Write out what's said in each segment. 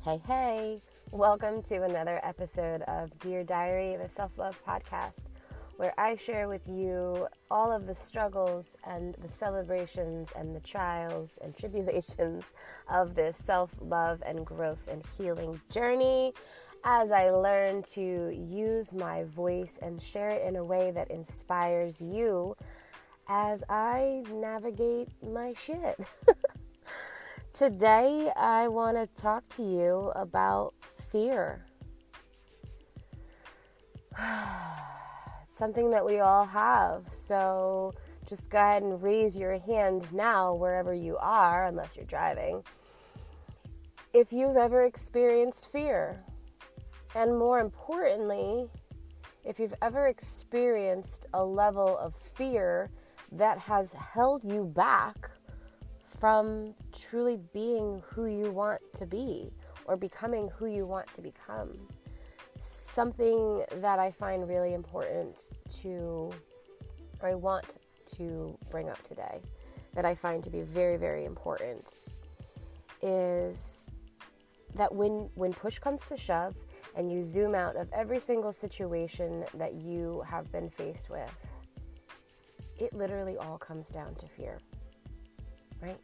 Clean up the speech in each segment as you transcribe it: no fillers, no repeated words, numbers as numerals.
Hey, hey, welcome to another episode of Dear Diary, the self-love podcast, where I share with you all of the struggles and the celebrations and the trials and tribulations of this self-love and growth and healing journey as I learn to use my voice and share it in a way that inspires you as I navigate my shit. Today, I want to talk to you about fear. It's something that we all have, so just go ahead and raise your hand now wherever you are, unless you're driving, if you've ever experienced fear. And more importantly, if you've ever experienced a level of fear that has held you back from truly being who you want to be or becoming who you want to become. Something that I find really important I want to bring up today, that I find to be very, very important, is that when push comes to shove and you zoom out of every single situation that you have been faced with, it literally all comes down to fear. Right?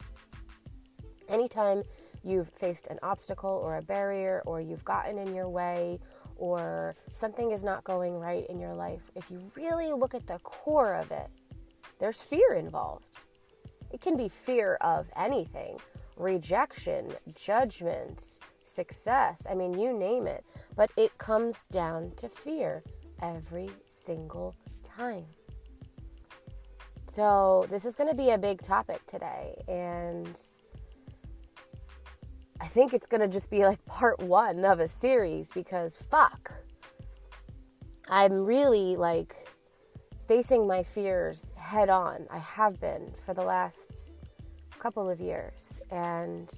Anytime you've faced an obstacle or a barrier, or you've gotten in your way, or something is not going right in your life, if you really look at the core of it, there's fear involved. It can be fear of anything: rejection, judgment, success, you name it. But it comes down to fear every single time. So this is going to be a big topic today, and I think it's going to just be like part one of a series, because I'm really facing my fears head on. I have been for the last couple of years, and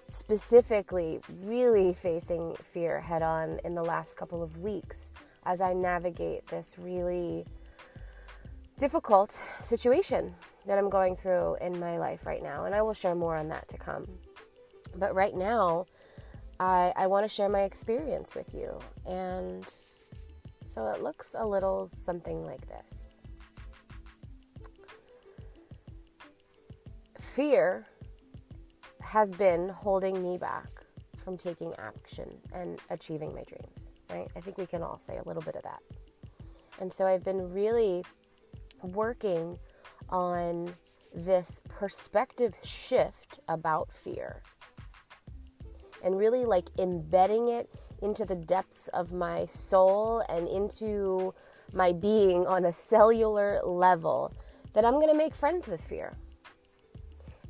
specifically really facing fear head on in the last couple of weeks as I navigate this really difficult situation that I'm going through in my life right now. And I will share more on that to come. But right now, I want to share my experience with you. And so it looks a little something like this. Fear has been holding me back from taking action and achieving my dreams, right? I think we can all say a little bit of that. And so I've been really working on this perspective shift about fear, and really embedding it into the depths of my soul and into my being on a cellular level, that I'm going to make friends with fear.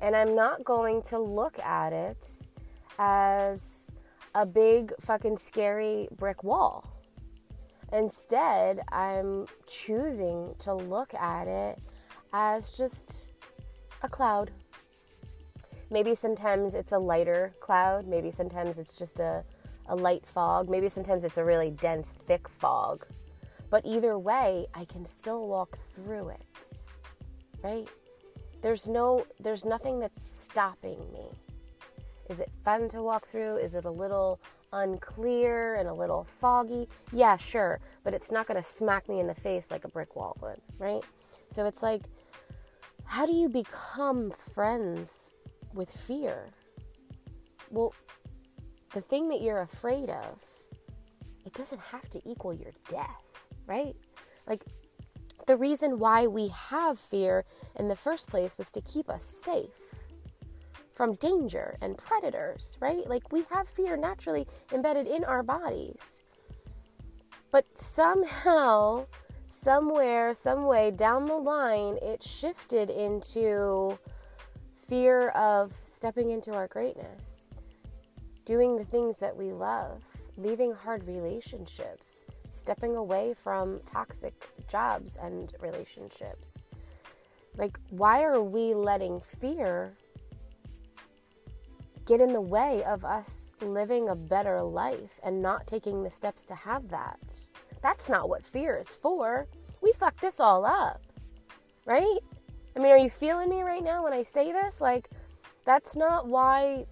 And I'm not going to look at it as a big fucking scary brick wall. Instead, I'm choosing to look at it as just a cloud. Maybe sometimes it's a lighter cloud. Maybe sometimes it's just a light fog. Maybe sometimes it's a really dense, thick fog. But either way, I can still walk through it, right? There's nothing that's stopping me. Is it fun to walk through? Is it a little unclear and a little foggy? Yeah, sure, but it's not going to smack me in the face like a brick wall would, right? So it's how do you become friends with fear? Well, the thing that you're afraid of, it doesn't have to equal your death, right? The reason why we have fear in the first place was to keep us safe from danger and predators, right? We have fear naturally embedded in our bodies. But somehow, somewhere, some way down the line, it shifted into fear of stepping into our greatness, doing the things that we love, leaving hard relationships, stepping away from toxic jobs and relationships. Why are we letting fear get in the way of us living a better life and not taking the steps to have that? That's not what fear is for. We fucked this all up, right? Are you feeling me right now when I say this? That's not why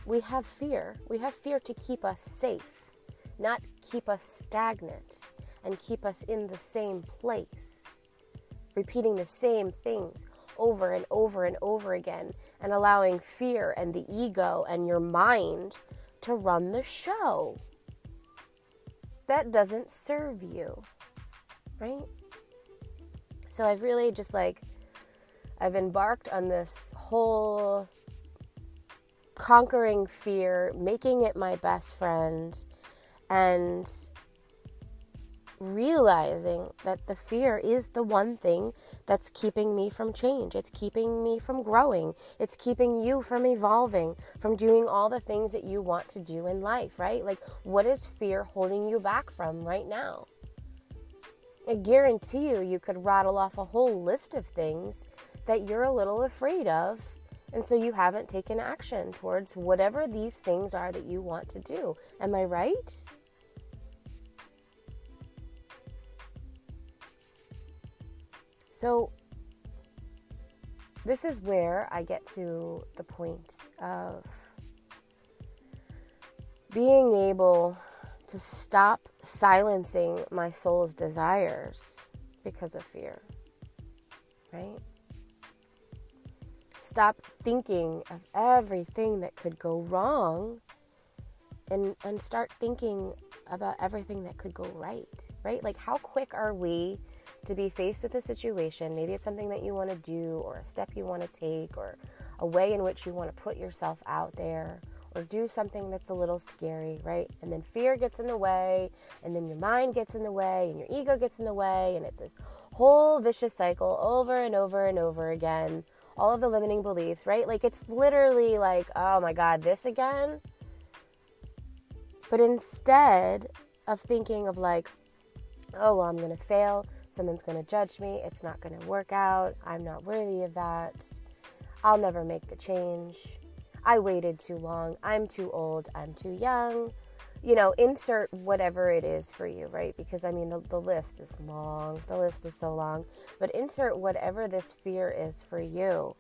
we have fear. We have fear to keep us safe, not keep us stagnant and keep us in the same place, repeating the same things over and over and over again, and allowing fear and the ego and your mind to run the show. That doesn't serve you, right? So I've really just I've embarked on this whole conquering fear, making it my best friend, and realizing that the fear is the one thing that's keeping me from change. It's keeping me from growing. It's keeping you from evolving, from doing all the things that you want to do in life, right? Like, what is fear holding you back from right now? I guarantee you could rattle off a whole list of things that you're a little afraid of, and so you haven't taken action towards whatever these things are that you want to do. Am I right? So this is where I get to the point of being able to stop silencing my soul's desires because of fear, right? Stop thinking of everything that could go wrong and start thinking about everything that could go right? Like, how quick are we to be faced with a situation? Maybe it's something that you want to do, or a step you want to take, or a way in which you want to put yourself out there, or do something that's a little scary, right? And then fear gets in the way, and then your mind gets in the way, and your ego gets in the way, and it's this whole vicious cycle over and over and over again. All of the limiting beliefs, right? Like, it's literally like, oh my God, this again? But instead of thinking of like, oh, well, I'm going to fail, someone's going to judge me, it's not going to work out, I'm not worthy of that, I'll never make the change, I waited too long, I'm too old, I'm too young, insert whatever it is for you, right? Because I mean, the list is long, the list is so long, but insert whatever this fear is for you.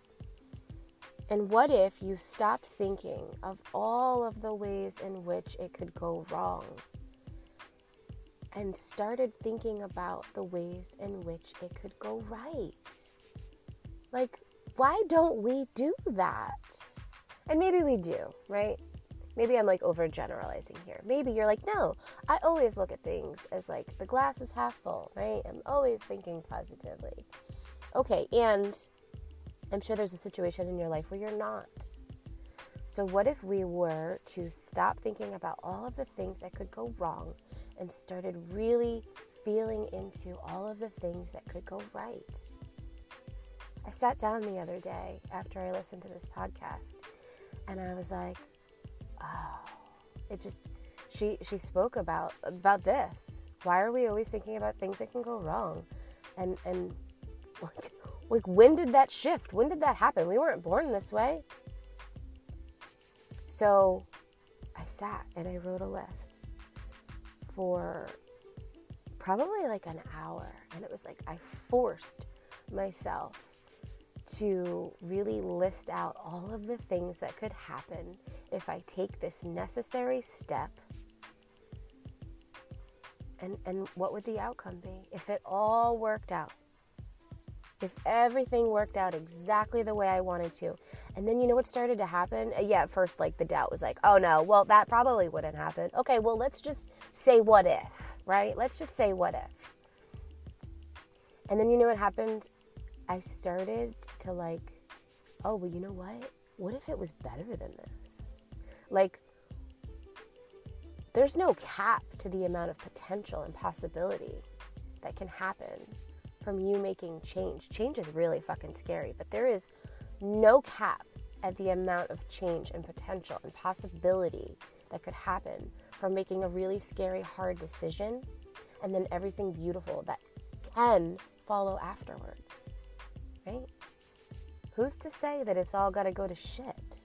And what if you stopped thinking of all of the ways in which it could go wrong and started thinking about the ways in which it could go right? Like, why don't we do that? And maybe we do, right? Maybe I'm like overgeneralizing here. Maybe you're like, no, I always look at things as like the glass is half full, right? I'm always thinking positively. Okay, and I'm sure there's a situation in your life where you're not. So what if we were to stop thinking about all of the things that could go wrong and started really feeling into all of the things that could go right? I sat down the other day after I listened to this podcast, and I was like, oh, it just, she spoke about this. Why are we always thinking about things that can go wrong? And like, when did that shift? When did that happen? We weren't born this way. So I sat and I wrote a list for probably like an hour. And it was like I forced myself to really list out all of the things that could happen if I take this necessary step. And what would the outcome be? If it all worked out. If everything worked out exactly the way I wanted to. And then you know what started to happen? Yeah, at first, like, the doubt was like, oh no, well, that probably wouldn't happen. Okay, well, let's just say what if, right? Let's just say what if. And then you know what happened? I started to like, oh, well, you know what? What if it was better than this? Like, there's no cap to the amount of potential and possibility that can happen from you making change. Change is really fucking scary, but there is no cap at the amount of change and potential and possibility that could happen from making a really scary, hard decision and then everything beautiful that can follow afterwards, right? Who's to say that it's all got to go to shit?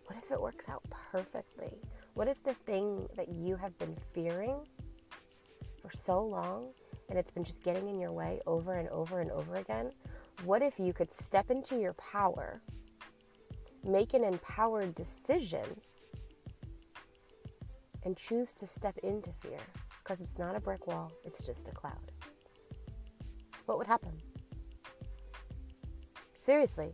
What if it works out perfectly? What if the thing that you have been fearing for so long and it's been just getting in your way over and over and over again, what if you could step into your power, make an empowered decision and choose to step into fear, because it's not a brick wall, it's just a cloud, what would happen? Seriously,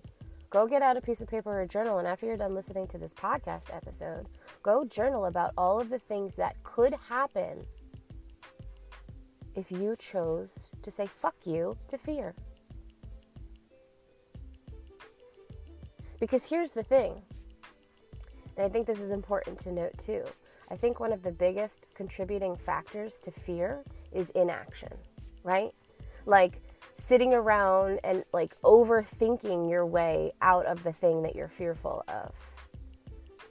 go get out a piece of paper or a journal, and after you're done listening to this podcast episode, go journal about all of the things that could happen if you chose to say fuck you to fear. Because here's the thing, and I think this is important to note too. I think one of the biggest contributing factors to fear is inaction, right? Like sitting around and like overthinking your way out of the thing that you're fearful of,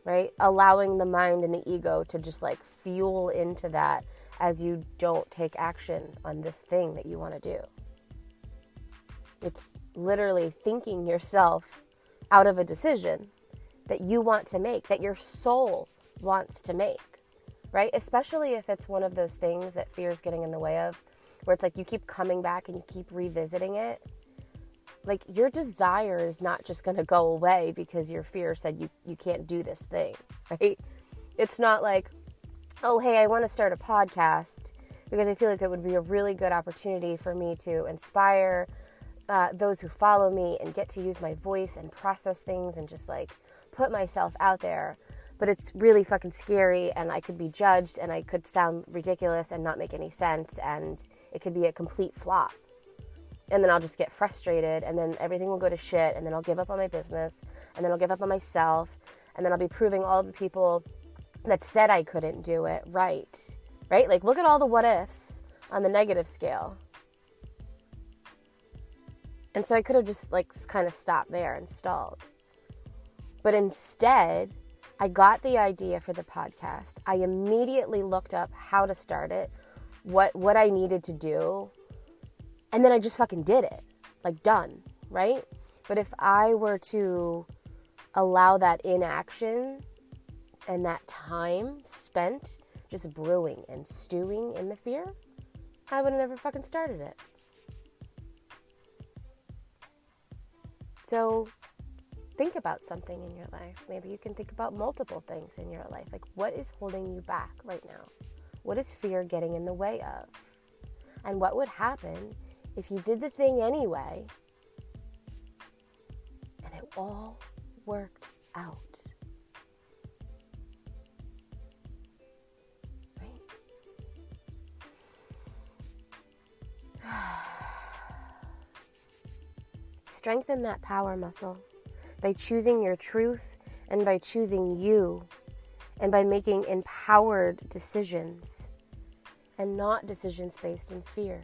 right? Allowing the mind and the ego to just like fuel into that as you don't take action on this thing that you want to do. It's literally thinking yourself out of a decision that you want to make, that your soul wants to make, right? Especially if it's one of those things that fear is getting in the way of, where it's like you keep coming back and you keep revisiting it. Like your desire is not just going to go away because your fear said you can't do this thing, right? It's not like, oh, hey, I want to start a podcast because I feel like it would be a really good opportunity for me to inspire those who follow me and get to use my voice and process things and just like put myself out there. But it's really fucking scary, and I could be judged, and I could sound ridiculous and not make any sense, and it could be a complete flop. And then I'll just get frustrated, and then everything will go to shit, and then I'll give up on my business, and then I'll give up on myself, and then I'll be proving all the people that said I couldn't do it right? Like, look at all the what ifs on the negative scale. And so I could have just, like, kind of stopped there and stalled. But instead, I got the idea for the podcast. I immediately looked up how to start it, what I needed to do, and then I just fucking did it. Like, done, right? But if I were to allow that inaction and that time spent just brewing and stewing in the fear, I would have never fucking started it. So think about something in your life. Maybe you can think about multiple things in your life. Like, what is holding you back right now? What is fear getting in the way of? And what would happen if you did the thing anyway and it all worked out? Right? Strengthen that power muscle by choosing your truth and by choosing you and by making empowered decisions and not decisions based in fear.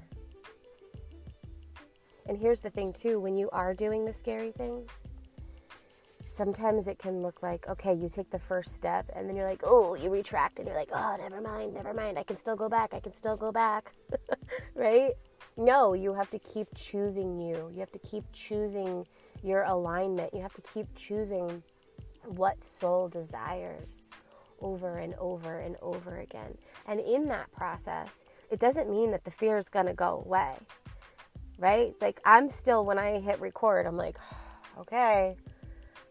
And here's the thing too, when you are doing the scary things, sometimes it can look like, okay, you take the first step and then you're like, oh, you retract and you're like, oh, never mind, I can still go back, right? No, you have to keep choosing you. You have to keep choosing your alignment. You have to keep choosing what soul desires over and over and over again. And in that process, it doesn't mean that the fear is going to go away, right? Like, I'm still, when I hit record, I'm like, okay,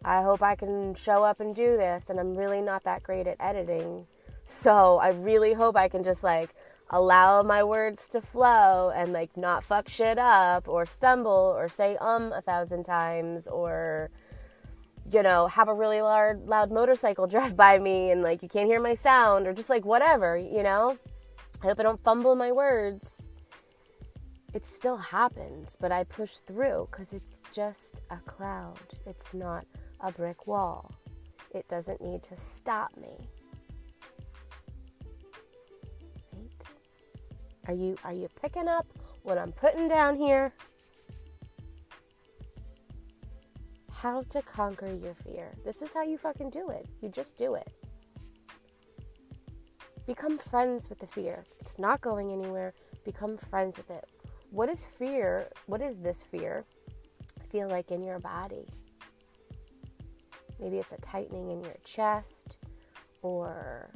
I hope I can show up and do this. And I'm really not that great at editing. So I really hope I can just like allow my words to flow and like not fuck shit up or stumble or say 1,000 times or, you know, have a really loud motorcycle drive by me and like you can't hear my sound or just like whatever, you know. I hope I don't fumble my words. It still happens, but I push through because it's just a cloud. It's not a brick wall. It doesn't need to stop me. Are you picking up what I'm putting down here? How to conquer your fear. This is how you fucking do it. You just do it. Become friends with the fear. It's not going anywhere. Become friends with it. What is fear? What is this fear feel like in your body? Maybe it's a tightening in your chest or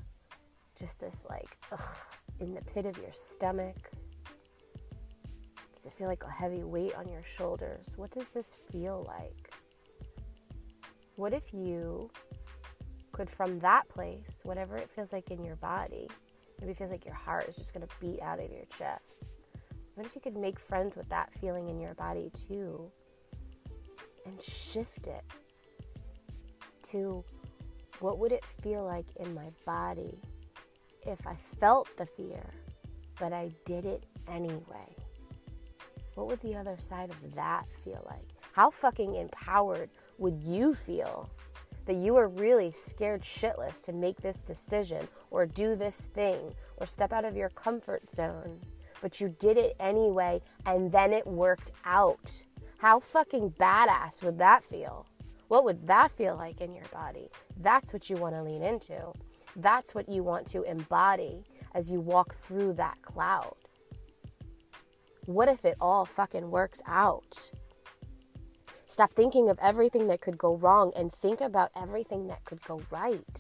just this like, in the pit of your stomach. Does it feel like a heavy weight on your shoulders? What does this feel like? what if you could, from that place, whatever it feels like in your body, maybe it feels like your heart is just going to beat out of your chest. What if you could make friends with that feeling in your body too, and shift it to, what would it feel like in my body if I felt the fear, but I did it anyway? What would the other side of that feel like? How fucking empowered would you feel that you were really scared shitless to make this decision or do this thing or step out of your comfort zone, but you did it anyway and then it worked out? How fucking badass would that feel? What would that feel like in your body? That's what you want to lean into. That's what you want to embody as you walk through that cloud. What if it all fucking works out? Stop thinking of everything that could go wrong and think about everything that could go right.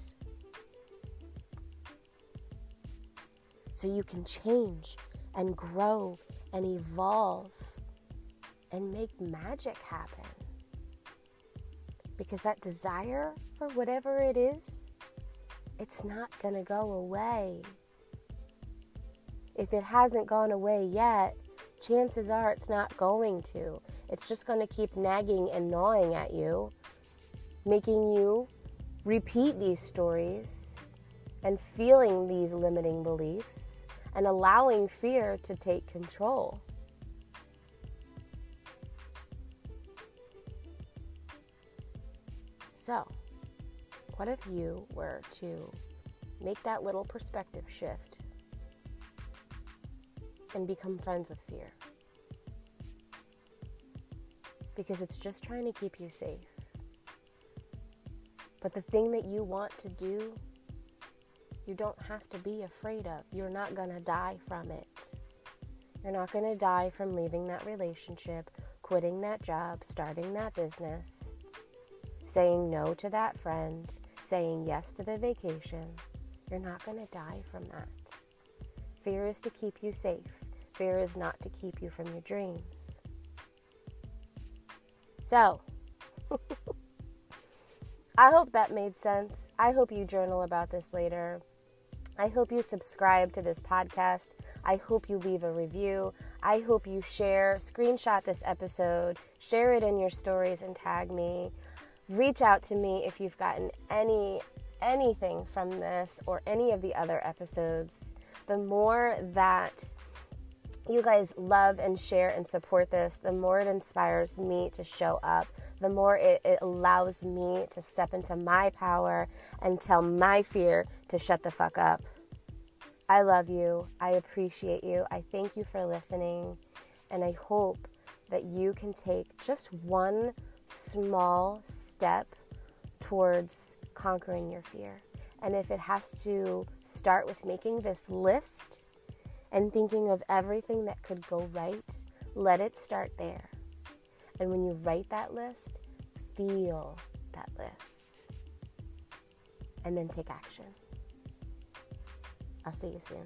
So you can change and grow and evolve and make magic happen. Because that desire for whatever it is, it's not going to go away. If it hasn't gone away yet, chances are it's not going to. It's just going to keep nagging and gnawing at you, making you repeat these stories and feeling these limiting beliefs and allowing fear to take control. So, what if you were to make that little perspective shift and become friends with fear? Because it's just trying to keep you safe. But the thing that you want to do, you don't have to be afraid of. You're not going to die from it. You're not going to die from leaving that relationship, quitting that job, starting that business, saying no to that friend, saying yes to the vacation. You're not going to die from that. Fear is to keep you safe. Fear is not to keep you from your dreams. So, I hope that made sense. I hope you journal about this later. I hope you subscribe to this podcast. I hope you leave a review. I hope you share, screenshot this episode, share it in your stories and tag me. Reach out to me if you've gotten anything from this or any of the other episodes. The more that you guys love and share and support this, the more it inspires me to show up, the more it allows me to step into my power and tell my fear to shut the fuck up. I love you. I appreciate you. I thank you for listening. And I hope that you can take just one small step towards conquering your fear. And if it has to start with making this list and thinking of everything that could go right, let it start there. And when you write that list, feel that list. And then take action. I'll see you soon.